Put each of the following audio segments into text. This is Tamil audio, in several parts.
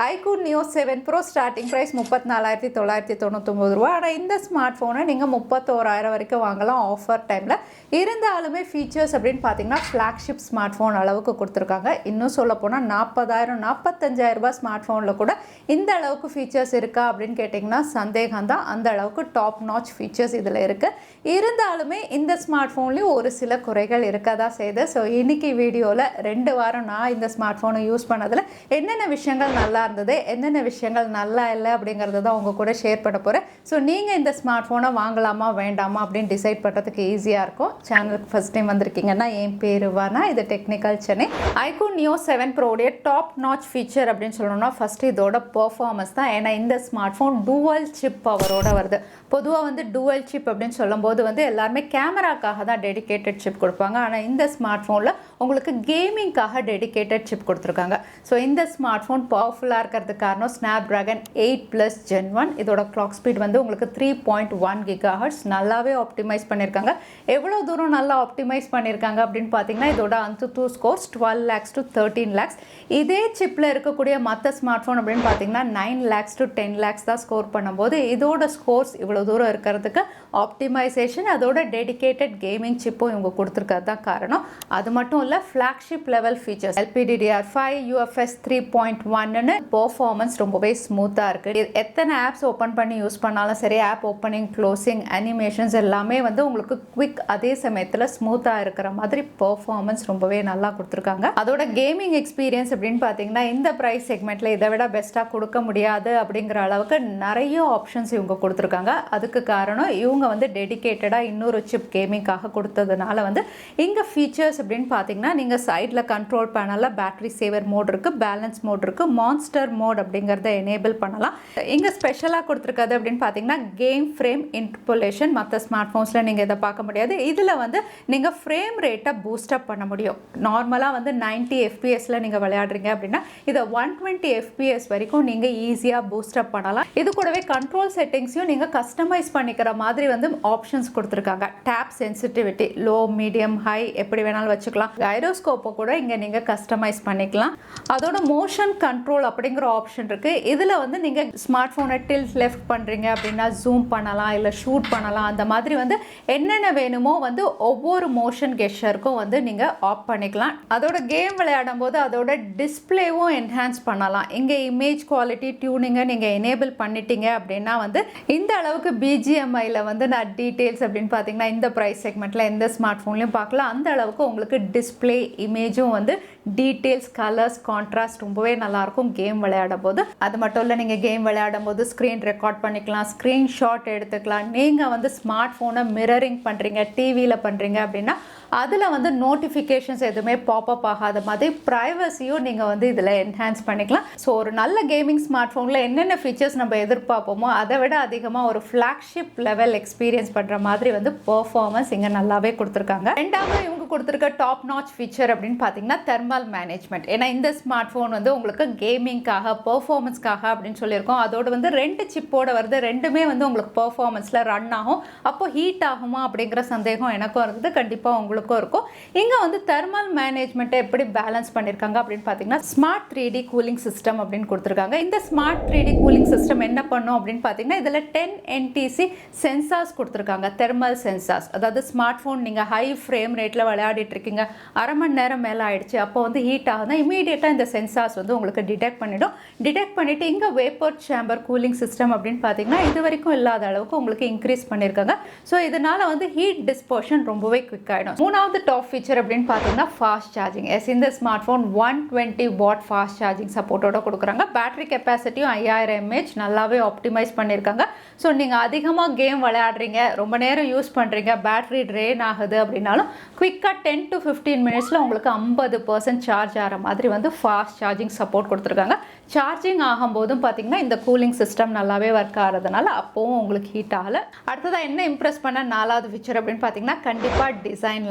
iQOO Neo 7 Pro starting price 34,999 ரூபா. ஆனால் இந்த ஸ்மார்ட் ஃபோனை நீங்கள் 31,000 வரைக்கும் வாங்கலாம் ஆஃபர் டைமில். இருந்தாலுமே ஃபீச்சர்ஸ் அப்படின்னு பார்த்தீங்கன்னா ஃப்ளாக்ஷிப் ஸ்மார்ட் ஃபோன் அளவுக்கு கொடுத்துருக்காங்க. இன்னும் சொல்லப்போனால் 40,000 45,000 ரூபாய் ஸ்மார்ட் ஃபோனில் கூட இந்த அளவுக்கு ஃபீச்சர்ஸ் இருக்கா அப்படின்னு கேட்டிங்கன்னா சந்தேகம் தான். அந்த அளவுக்கு டாப் நாச் ஃபீச்சர்ஸ் இதில் இருக்குது. இருந்தாலுமே இந்த ஸ்மார்ட் ஃபோன்லேயும் ஒரு சில குறைகள் இருக்க தான் செய்யுது. ஸோ இன்றைக்கி வீடியோவில் 2 வாரம் நான் இந்த ஸ்மார்ட் ஃபோனை யூஸ் பண்ணதில் என்னென்ன விஷயங்கள் நல்லா இருந்தது, என்னென்ன விஷயங்கள் நல்லா இல்லை அப்படிங்கிறத தான் உங்கள் கூட ஷேர் பண்ண போகிறேன். ஸோ நீங்கள் இந்த ஸ்மார்ட் ஃபோனை வாங்கலாமா வேண்டாமா அப்படின்னு டிசைட் பண்ணுறதுக்கு ஈஸியாக இருக்கும். சேனலுக்கு ஃபஸ்ட் டைம் வந்திருக்கீங்கன்னா என் பேர் வானா, இது டெக்னிக்கல் சென்னை. iQOO Neo 7 ப்ரோடைய டாப் நாச் ஃபீச்சர் அப்படின்னு சொல்லணும்னா ஃபஸ்ட்டு இதோட பர்ஃபார்மன்ஸ் தான். ஏன்னா இந்த ஸ்மார்ட் ஃபோன் டூவல் சிப் பவரோட வருது. பொதுவாக வந்து டூவல் சிப் அப்படின்னு சொல்லும்போது வந்து எல்லாருமே கேமராக்காக தான் டெடிகேட்டட் சிப் கொடுப்பாங்க. ஆனால் இந்த ஸ்மார்ட் ஃபோனில் உங்களுக்கு கேமிங்காக டெடிகேட்டட் சிப் கொடுத்துருக்காங்க. ஸோ இந்த ஸ்மார்ட் ஃபோன் பவர்ஃபுல்லாக இருக்கிறதுக்கு காரணம் Snapdragon 8+ Gen 1. இதோட கிளாக் ஸ்பீட் வந்து உங்களுக்கு 3.1 GHz நல்லாவே ஆப்டிமைஸ் பண்ணியிருக்காங்க. எவ்வளோ தூரம் நல்லா ஆப்டிமைஸ் பண்ணியிருக்காங்க அப்படின்னு பார்த்தீங்கன்னா இதோட AnTuTu scores 12 lakhs to 13 lakhs. இதே சிப்பில் இருக்கக்கூடிய மற்ற ஸ்மார்ட் ஃபோன் அப்படின்னு பார்த்தீங்கன்னா 9 lakhs to 10 lakhs தான் ஸ்கோர் பண்ணும்போது இதோட ஸ்கோர்ஸ் இவ்வளோ தூரம் இருக்கிறதுக்கு ஆப்டிமைசேஷன், அதோட டெடிகேட்டட் கேமிங் சிப்பும் இவங்க கொடுத்துருக்கிறது தான் காரணம். அது மட்டும் இல்லை, flagship level features LPDDR5 UFS 3.1ன்னு பர்ஃபார்மன்ஸ் ரொம்பவே ஸ்மூத்தாக இருக்குது. எத்தனை ஆப்ஸ் ஓப்பன் பண்ணி யூஸ் பண்ணாலும் சரி, ஆப் ஓப்பனிங் க்ளோசிங் அனிமேஷன்ஸ் எல்லாமே வந்து உங்களுக்கு குவிக், அதே சமயத்தில் ஸ்மூத்தாக இருக்கிற மாதிரி பர்ஃபார்மன்ஸ் ரொம்பவே நல்லா கொடுத்துருக்காங்க. அதோட கேமிங் எக்ஸ்பீரியன்ஸ் அப்படின்னு பார்த்தீங்கன்னா இந்த ப்ரைஸ் செக்மெண்ட்டில் இதை விட பெஸ்ட்டாக கொடுக்க முடியாது அப்படிங்கிற அளவுக்கு நிறைய ஆப்ஷன்ஸ் இவங்க கொடுத்துருக்காங்க. அதுக்கு காரணம் இவங்க வந்து டெடிகேட்டடாக இன்னொரு சிப் கேமிங்காக கொடுத்ததுனால வந்து இங்கே ஃபீச்சர்ஸ் அப்படின்னு பார்த்தீங்கன்னா நீங்கள் சைடில் கண்ட்ரோல் பேனலில் பேட்டரி சேவர் மோட் இருக்குது, பேலன்ஸ் மோட் இருக்குது, மான்ஸ்டர் மோட் அப்படிங்கிறத எனேபிள் பண்ணலாம். இங்கே ஸ்பெஷலாக கொடுத்துருக்காது அப்படின்னு பார்த்தீங்கன்னா கேம் ஃப்ரேம் இன்டர்போலேஷன். மற்ற ஸ்மார்ட் ஃபோன்ஸில் நீங்கள் இதை பார்க்க முடியாது. இதில் வந்து நீங்கள் ஃப்ரேம் ரேட்டை பூஸ்டப் பண்ண முடியும். நார்மலாக வந்து 90 FPSல நீங்கள் விளையாடுறீங்க அப்படின்னா இதை 120 FPS வரைக்கும் நீங்கள் ஈஸியாக பூஸ்டப் பண்ணலாம். இது கூடவே கண்ட்ரோல் செட்டிங்ஸையும் நீங்கள் கஸ்டமைஸ் பண்ணிக்கிற மாதிரி வந்து ஆப்ஷன்ஸ் கொடுத்துருக்காங்க. Tap sensitivity low, medium, high எப்படி வேணாலும் வச்சுக்கலாம். கைரோஸ்கோப்பை கூட இங்கே நீங்கள் கஸ்டமைஸ் பண்ணிக்கலாம். அதோட மோஷன் கண்ட்ரோல் அப்படிங்கிற ஆப்ஷன் இருக்குது. இதில் வந்து நீங்கள் ஸ்மார்ட் ஃபோனை டில்ட் லெஃப்ட் பண்ணுறீங்க அப்படின்னா ஜூம் பண்ணலாம், இல்லை ஷூட் பண்ணலாம். அந்த மாதிரி வந்து என்னென்ன வேணுமோ வந்து ஒவ்வொரு மோஷன் கெஸ்சருக்கும் வந்து நீங்கள் ஆஃப் பண்ணிக்கலாம். அதோட கேம் விளையாடும் போது அதோட டிஸ்பிளேவும் என்ஹான்ஸ் பண்ணலாம். இங்கே இமேஜ் குவாலிட்டி டியூனிங்கை நீங்கள் எனேபிள் பண்ணிட்டீங்க அப்படின்னா வந்து இந்த அளவுக்கு BGMIயில் வந்து நான் டீட்டெயில்ஸ் அப்படின்னு பார்த்தீங்கன்னா இந்த ப்ரைஸ் செக்மெண்ட்டில் எந்த ஸ்மார்ட் ஃபோன்லையும் பார்க்கலாம். அந்த அளவுக்கு உங்களுக்கு டிஸ்பிளே இமேஜும் வந்து டீட்டெயில்ஸ், கலர்ஸ், கான்ட்ராஸ்ட் ரொம்பவே நல்லாயிருக்கும் கேம் விளையாடும் போது. அது மட்டும் இல்லை, நீங்கள் கேம் விளையாடும் போது ஸ்க்ரீன் ரெக்கார்ட் பண்ணிக்கலாம், ஸ்க்ரீன்ஷாட் எடுத்துக்கலாம். நீங்கள் வந்து ஸ்மார்ட் ஃபோனை மிரரிங் பண்ணுறீங்க, டிவியில் பண்ணுறீங்க அப்படின்னா அதில் வந்து நோட்டிஃபிகேஷன்ஸ் எதுவுமே பாப்அப் ஆகாத மாதிரி ப்ரைவசியும் நீங்கள் வந்து இதில் என்ஹான்ஸ் பண்ணிக்கலாம். ஸோ ஒரு நல்ல கேமிங் ஸ்மார்ட் ஃபோனில் என்னென்ன ஃபீச்சர்ஸ் நம்ம எதிர்பார்ப்போமோ அதை விட அதிகமாக ஒரு ஃப்ளாக்ஷிப் லெவல் எக்ஸ்பீரியன்ஸ் பண்ணுற மாதிரி வந்து பர்ஃபார்மன்ஸ் இங்கே நல்லாவே கொடுத்துருக்காங்க. ரெண்டாவது இவங்க கொடுத்துருக்க டாப் நாச் ஃபீச்சர் அப்படின்னு பார்த்தீங்கன்னா தெர்மல் மேனேஜ்மெண்ட். ஏன்னா இந்த ஸ்மார்ட் ஃபோன் வந்து உங்களுக்கு கேமிங்காக, பர்ஃபார்மன்ஸ்க்காக அப்படின்னு சொல்லியிருக்கோம். அதோட வந்து 2 சிப்போட வருது. ரெண்டுமே வந்து உங்களுக்கு பர்ஃபார்மன்ஸில் ரன் ஆகும். அப்போ ஹீட் ஆகுமா அப்படிங்கிற சந்தேகம் எனக்கும் இருந்தது, கண்டிப்பாக உங்களுக்கு இருக்கும். இங்க வந்து தெர்மல் மேனேஜ்மெண்ட்டை எப்படி பேலன்ஸ் பண்ணிருக்காங்க அப்படின்னு பார்த்தீங்கன்னா ஸ்மார்ட் 3D கூலிங் சிஸ்டம் அப்படின்னு கொடுத்துருக்காங்க. இந்த ஸ்மார்ட் 3D கூலிங் சிஸ்டம் என்ன பண்ணும் அப்படின்னு பார்த்தீங்கன்னா இதில் 10 NTC சென்சார்ஸ் கொடுத்துருக்காங்க. தெர்மல் சென்சார்ஸ், அதாவது ஸ்மார்ட் ஃபோன் நீங்கள் ஹை ஃப்ரேம் ரேட்டில் விளையாடிட்டு இருக்கீங்க, அரை மணி நேரம் மேலே ஆயிடுச்சு, அப்போ வந்து ஹீட் ஆகுதுன்னா இமீடியட்டாக இந்த சென்சார்ஸ் வந்து உங்களுக்கு டிடெக்ட் பண்ணிடும். டிடெக்ட் பண்ணிவிட்டு இங்கே வேப்பர் சேம்பர் கூலிங் சிஸ்டம் அப்படின்னு பார்த்தீங்கன்னா இது வரைக்கும் இல்லாத அளவுக்கு உங்களுக்கு இன்க்ரீஸ் பண்ணியிருக்காங்க. ஸோ இதனால் வந்து ஹீட் டிஸ்போஷன் ரொம்பவே குவிக் ஆகிடும். மூணாவது டாப் ஃபீச்சர் அப்படின்னு பார்த்தீங்கன்னா ஃபாஸ்ட் சார்ஜிங். இந்த smart phone 120 watt fast charging சப்போர்ட்டோட கொடுக்குறாங்க. பேட்டரி கெப்பாசிட்டியும் 5000 mAh நல்லாவே ஆப்டிமைஸ் பண்ணியிருக்காங்க. ஸோ நீங்கள் அதிகமாக கேம் விளையாடுறீங்க, ரொம்ப நேரம் யூஸ் பண்ணுறீங்க, பேட்டரி ட்ரெயின் ஆகுது அப்படின்னாலும் குவிக்காக 10 to 15 மினிட்ஸில் உங்களுக்கு 50% சார்ஜ் ஆகிற மாதிரி வந்து ஃபாஸ்ட் சார்ஜிங் சப்போர்ட் கொடுத்துருக்காங்க. சார்ஜிங் ஆகும்போதும் பார்த்தீங்கன்னா இந்த கூலிங் சிஸ்டம் நல்லாவே ஒர்க் ஆகிறதுனால அப்போவும் உங்களுக்கு ஹீட் ஆகலை. அடுத்ததாக என்ன இம்ப்ரெஸ் பண்ண 4வது ஃபீச்சர் அப்படின்னு பார்த்தீங்கன்னா கண்டிப்பாக டிசைன்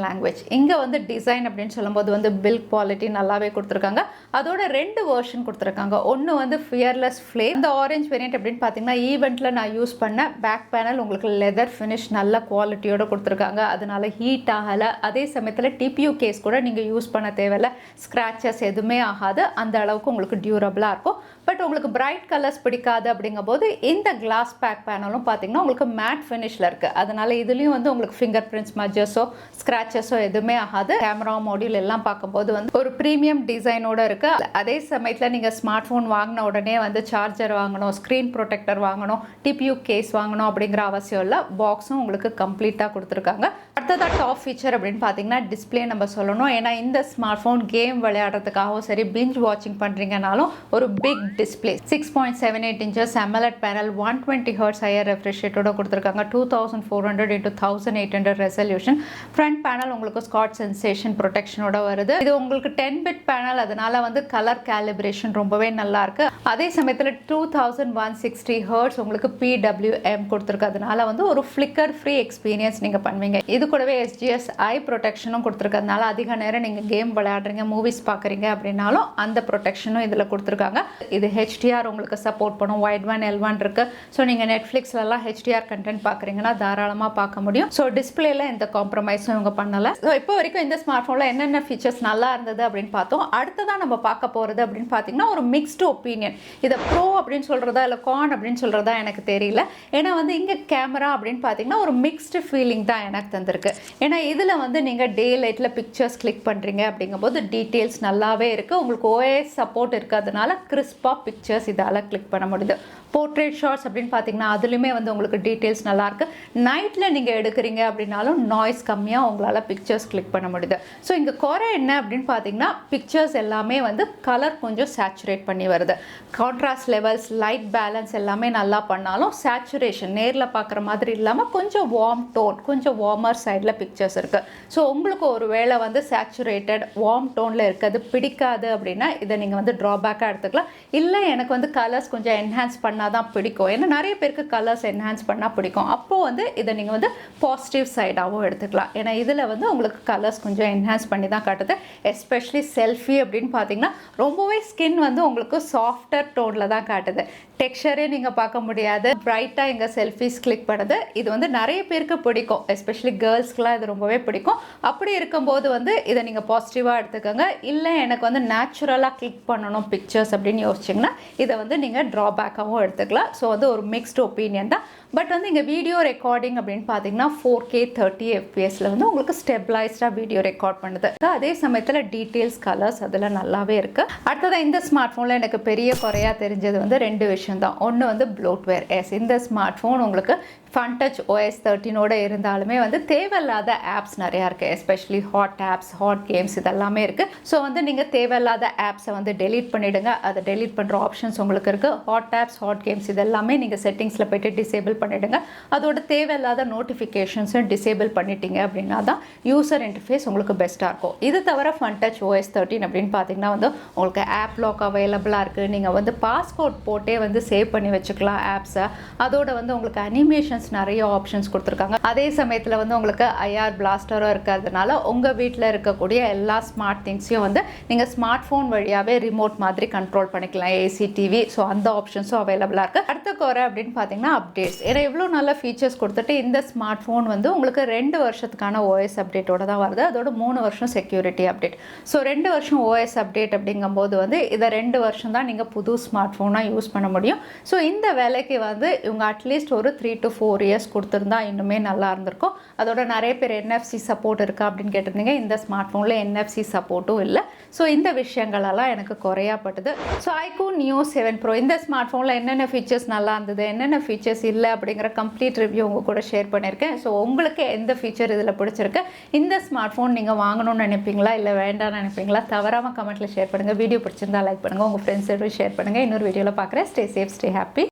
லாங்குவேஜ். இங்கே வந்து டிசைன் அப்படின்னு சொல்லும்போது வந்து பில்ட் குவாலிட்டி நல்லாவே கொடுத்துருக்காங்க. அதோட 2 வெர்ஷன் கொடுத்துருக்காங்க. ஒன்று வந்து ஃபியர்லெஸ் ஃப்ளேம். இந்த ஆரஞ்ச் வேரியன்ட் அப்படின்னு பார்த்தீங்கன்னா ஈவெண்ட்டில் நான் யூஸ் பண்ண பேக் பேனல் உங்களுக்கு லெதர் ஃபினிஷ் நல்ல குவாலிட்டியோட கொடுத்துருக்காங்க. அதனால ஹீட் ஆகலை. அதே சமயத்தில் TPU கேஸ் கூட நீங்கள் யூஸ் பண்ண தேவையில்லை, ஸ்க்ராச்சஸ் எதுவுமே ஆகாது. அந்த அளவுக்கு உங்களுக்கு டியூரபிளாக இருக்கும். இருக்கும். பட் உங்களுக்கு பிரைட் கலர்ஸ் பிடிக்காது அப்படிங்கும்போது இந்த கிளாஸ் பேக் பேனலும் பார்த்தீங்கன்னா உங்களுக்கு மேட் ஃபினிஷில் இருக்குது. அதனால இதுலேயும் வந்து உங்களுக்கு ஃபிங்கர் பிரிண்ட்ஸ் மஜஸோ ஸ்க்ராச்சஸோ எதுவுமே ஆகாது. கேமரா மாடியூல் எல்லாம் பார்க்கும்போது வந்து ஒரு ப்ரீமியம் டிசைனோட இருக்குது. அதே சமயத்தில் நீங்கள் ஸ்மார்ட் ஃபோன் வாங்கின உடனே வந்து சார்ஜர் வாங்கணும், ஸ்க்ரீன் ப்ரொடெக்டர் வாங்கணும், டிபியூ கேஸ் வாங்கணும் அப்படிங்கிற அவசியம் இல்லை. பாக்ஸும் உங்களுக்கு கம்ப்ளீட்டாக கொடுத்துருக்காங்க. அடுத்ததாக டாப் ஃபீச்சர் அப்படின்னு பார்த்தீங்கன்னா டிஸ்பிளே நம்ம சொல்லணும். ஏன்னா இந்த ஸ்மார்ட் ஃபோன் கேம் விளையாடுறதுக்காகவும் சரி, பிஞ்ச் வாட்சிங் பண்ணுறீங்கனாலும் ஒரு big display 6.78 inches AMOLED panel, 120 Hz higher refresh ரேட்டோட கொடுத்துருக்காங்க. 2400 x 1800 ரெசல்யூஷன். ஃப்ரண்ட் பேனல் உங்களுக்கு ஸ்காட் சென்சேஷன் ப்ரொடெக்ஷனோட வருது. இது உங்களுக்கு 10-bit பேனல், அதனால வந்து கலர் கேலிப்ரேஷன் ரொம்பவே நல்லா இருக்கு. அதே சமயத்தில் 2160 Hz உங்களுக்கு PWM கொடுத்துருக்கிறதுனால வந்து ஒரு ஃப்ளிக்கர் ஃப்ரீ எக்ஸ்பீரியன்ஸ் நீங்கள் பண்ணுவீங்க. இது கூடவே SGS ஐ ப்ரொடெக்ஷனும் கொடுத்துருக்கிறதுனால அதிக நேரம் நீங்கள் கேம் விளையாடுறீங்க, மூவிஸ் பார்க்குறீங்க அப்படின்னாலும் அந்த ப்ரொடெக்ஷனும் இதில் கொடுத்துருக்காங்க. இது HDR உங்களுக்கு சப்போர்ட் பண்ணும். Wide1 L1 இருக்கு. ஸோ நீங்கள் நெட்ஃப்ளிக்ஸ்லாம் HDR கண்டென்ட் பார்க்குறீங்கன்னா தாராளமாக பார்க்க முடியும். ஸோ டிஸ்பிளேல எந்த காம்ப்ரமைஸும் இவங்க பண்ணலை. ஸோ இப்போ வரைக்கும் இந்த ஸ்மார்ட் ஃபோனில் என்னென்ன ஃபீச்சர்ஸ் நல்லா இருந்தது அப்படின்னு பார்த்தோம். அடுத்ததான் நம்ம பார்க்க போகிறது அப்படின்னு பார்த்தீங்கன்னா ஒரு மிக்ஸ்டு ஒப்பீனியன். இதை ப்ரோ அப்படின்னு சொல்கிறதா இல்லை கான் அப்படின்னு சொல்கிறதா எனக்கு தெரியல. ஏன்னா வந்து இங்கே கேமரா அப்படின்னு பார்த்தீங்கன்னா ஒரு மிக்ஸ்டு ஃபீலிங் தான் எனக்கு தந்திருக்கு. ஏன்னா இதில் வந்து நீங்கள் டே லைட்டில் பிக்சர்ஸ் கிளிக் பண்ணுறீங்க அப்படிங்கும்போது டீட்டெயில்ஸ் நல்லாவே இருக்குது. உங்களுக்கு OS சப்போர்ட் இருக்கிறதுனால கிறிஸ்பாக பிக்சர்ஸ் இதால் கிளிக் பண்ண முடியுது. போர்ட்ரேட் ஷாட்ஸ் அப்படின்னு பார்த்தீங்கன்னா அதுலேயுமே வந்து உங்களுக்கு டீட்டெயில்ஸ் நல்லாயிருக்கு. நைட்டில் நீங்கள் எடுக்கிறீங்க அப்படின்னாலும் நாய்ஸ் கம்மியாக உங்களால் பிக்சர்ஸ் கிளிக் பண்ண முடியுது. ஸோ இங்கே குறை என்ன அப்படின்னு பார்த்தீங்கன்னா பிக்சர்ஸ் எல்லாமே வந்து கலர் கொஞ்சம் சேச்சுரேட் பண்ணி வருது. கான்ட்ராஸ்ட் லெவல்ஸ், லைட் பேலன்ஸ் எல்லாமே நல்லா பண்ணாலும் சேச்சுரேஷன் நேரில் பார்க்குற மாதிரி இல்லாமல் கொஞ்சம் வார்ம் டோன், கொஞ்சம் வார்மர் சைடில் பிக்சர்ஸ் இருக்குது. ஸோ உங்களுக்கு ஒரு வேளை வந்து சேச்சுரேட்டட் வார்ம் டோனில் இருக்கிறது பிடிக்காது அப்படின்னா இதை நீங்கள் வந்து ட்ராபேக்காக எடுத்துக்கலாம். இல்லை எனக்கு வந்து கலர்ஸ் கொஞ்சம் என்ஹான்ஸ் பண்ணால் தான் பிடிக்கும், ஏன்னா நிறைய பேருக்கு கலர்ஸ் என்ஹான்ஸ் பண்ணால் பிடிக்கும், அப்போது வந்து இதை நீங்கள் வந்து பாசிட்டிவ் சைடாகவும் எடுத்துக்கலாம். ஏன்னா இதில் வந்து உங்களுக்கு கலர்ஸ் கொஞ்சம் என்ஹான்ஸ் பண்ணி தான் காட்டுது. எஸ்பெஷலி செல்ஃபி அப்படின்னு பார்த்தீங்கன்னா ரொம்பவே ஸ்கின் வந்து உங்களுக்கு சாஃப்டர் டோனில் தான் காட்டுது. டெக்ஸ்சரே நீங்கள் பார்க்க முடியாது. பிரைட்டாக இங்கே செல்ஃபிஸ் கிளிக் பண்ணுது. இது வந்து நிறைய பேருக்கு பிடிக்கும், எஸ்பெஷலி கேர்ள்ஸ்க்குலாம் இது ரொம்பவே பிடிக்கும். அப்படி இருக்கும்போது வந்து இதை நீங்கள் பாசிட்டிவாக எடுத்துக்கோங்க. இல்லை எனக்கு வந்து நேச்சுரலாக கிளிக் பண்ணணும் பிக்சர்ஸ் அப்படின்னு யோசிச்சிங்கன்னா இதை வந்து நீங்கள் ட்ராபேக்காகவும் எடுத்துக்கலாம். ஸோ வந்து ஒரு மிக்ஸ்டு ஒப்பீனியன் தான். பட் வந்து இங்கே வீடியோ ரெக்கார்டிங் அப்படின்னு பார்த்தீங்கன்னா 4K 30 FPS வந்து உங்களுக்கு ஸ்டெபிளைஸ்டாக வீடியோ ரெக்கார்ட் பண்ணுது. அதே சமயத்தில் டீட்டெயில்ஸ், கலர்ஸ் அதில் நல்லாவே இருக்குது. அடுத்ததான் இந்த ஸ்மார்ட் ஃபோனில் எனக்கு பெரிய குறையாக தெரிஞ்சது வந்து 2 விஷயம் தான். ஒன்று வந்து ப்ளோட்வேர். இந்த ஸ்மார்ட் ஃபோன் உங்களுக்கு FunTouch OS 13 இருந்தாலுமே வந்து தேவையில்லாத ஆப்ஸ் நிறையா இருக்குது. Especially hot apps, hot games இதெல்லாமே இருக்குது. ஸோ வந்து நீங்கள் தேவையில்லாத ஆப்ஸை வந்து டெலீட் பண்ணிவிடுங்க. அதை டெலீட் பண்ணுற ஆப்ஷன்ஸ் உங்களுக்கு இருக்குது. ஹாட் ஆப்ஸ், ஹாட் கேம்ஸ் இதெல்லாமே நீங்கள் செட்டிங்ஸில் போய்ட்டு டிசேபிள் பண்ணிவிடுங்க. அதோட தேவையில்லாத நோட்டிஃபிகேஷன்ஸும் டிசேபிள் பண்ணிட்டீங்க அப்படின்னா தான் யூசர் இன்டர்ஃபேஸ் உங்களுக்கு பெஸ்ட்டாக இருக்கும். இது தவிர FunTouch OS 13 அப்படின்னு பார்த்தீங்கன்னா வந்து உங்களுக்கு ஆப் லாக் அவைலபிளாக இருக்குது. நீங்கள் வந்து பாஸ்கோட் போட்டே வந்து சேவ் பண்ணி வச்சுக்கலாம் ஆப்ஸை. அதோட வந்து உங்களுக்கு அனிமேஷன் நிறைய ஆப்ஷன்ஸ் கொடுத்துருக்காங்க. அதே சமயத்தில் வந்து உங்களுக்கு IR பிளாஸ்டரும் இருக்கிறதுனால உங்கள் வீட்டில் இருக்கக்கூடிய எல்லா ஸ்மார்ட் திங்ஸையும் வந்து நீங்கள் ஸ்மார்ட் ஃபோன் வழியாகவே ரிமோட் மாதிரி கண்ட்ரோல் பண்ணிக்கலாம். AC, TV, ஸோ அந்த ஆப்ஷன்ஸும் அவைலபிளாக இருக்குது. அடுத்த குறை அப்படின்னு பார்த்தீங்கன்னா அப்டேட்ஸ். ஏன்னா இவ்வளோ நல்ல ஃபீச்சர்ஸ் கொடுத்துட்டு இந்த ஸ்மார்ட் ஃபோன் வந்து உங்களுக்கு 2 வருஷத்துக்கான OS அப்டேட்டோட தான் வருது. அதோட 3 வருஷம் செக்யூரிட்டி அப்டேட். ஸோ 2 வருஷம் OS அப்டேட் அப்படிங்கும்போது வந்து இதை 2 வருஷம் தான் நீங்கள் புது ஸ்மார்ட் ஃபோனாக யூஸ் பண்ண முடியும். ஸோ இந்த வேலைக்கு வந்து இவங்க அட்லீஸ்ட் ஒரு 3 to 4 இயர்ஸ் கொடுத்துருந்தா இன்னுமே நல்லா இருந்திருக்கும். அதோட நிறைய பேர் NFC சப்போர்ட் இருக்கா அப்படின்னு கேட்டிருந்தீங்க. இந்த ஸ்மார்ட் ஃபோனில் NFC சப்போர்ட்டும் இல்லை. ஸோ இந்த விஷயங்களெல்லாம் எனக்கு குறையாப்பட்டது. ஸோ iQOO Neo 7 Pro இந்த ஸ்மார்ட் ஃபோனில் என்னென்ன ஃபீச்சர்ஸ் நல்லா இருந்தது, என்னென்ன ஃபீச்சர்ஸ் இல்லை அப்படிங்கிற கம்ப்ளீட் ரிவ்யூ உங்கள் கூட ஷேர் பண்ணியிருக்கேன். ஸோ உங்களுக்கு எந்த ஃபீச்சர் இதில் பிடிச்சிருக்கு, இந்த ஸ்மார்ட் ஃபோன் நீங்கள் வாங்கணும்னு நினைப்பீங்களா இல்லை வேண்டாம்னு நினைப்பீங்களா, தவறாமல் கமெண்ட்டில் ஷேர் பண்ணுங்கள். வீடியோ பிடிச்சிருந்தா லைக் பண்ணுங்கள், உங்கள் ஃப்ரெண்ட்ஸோட ஷேர் பண்ணுங்கள். இன்னொரு வீடியோவில் பார்க்குறேன். Stay safe, stay happy.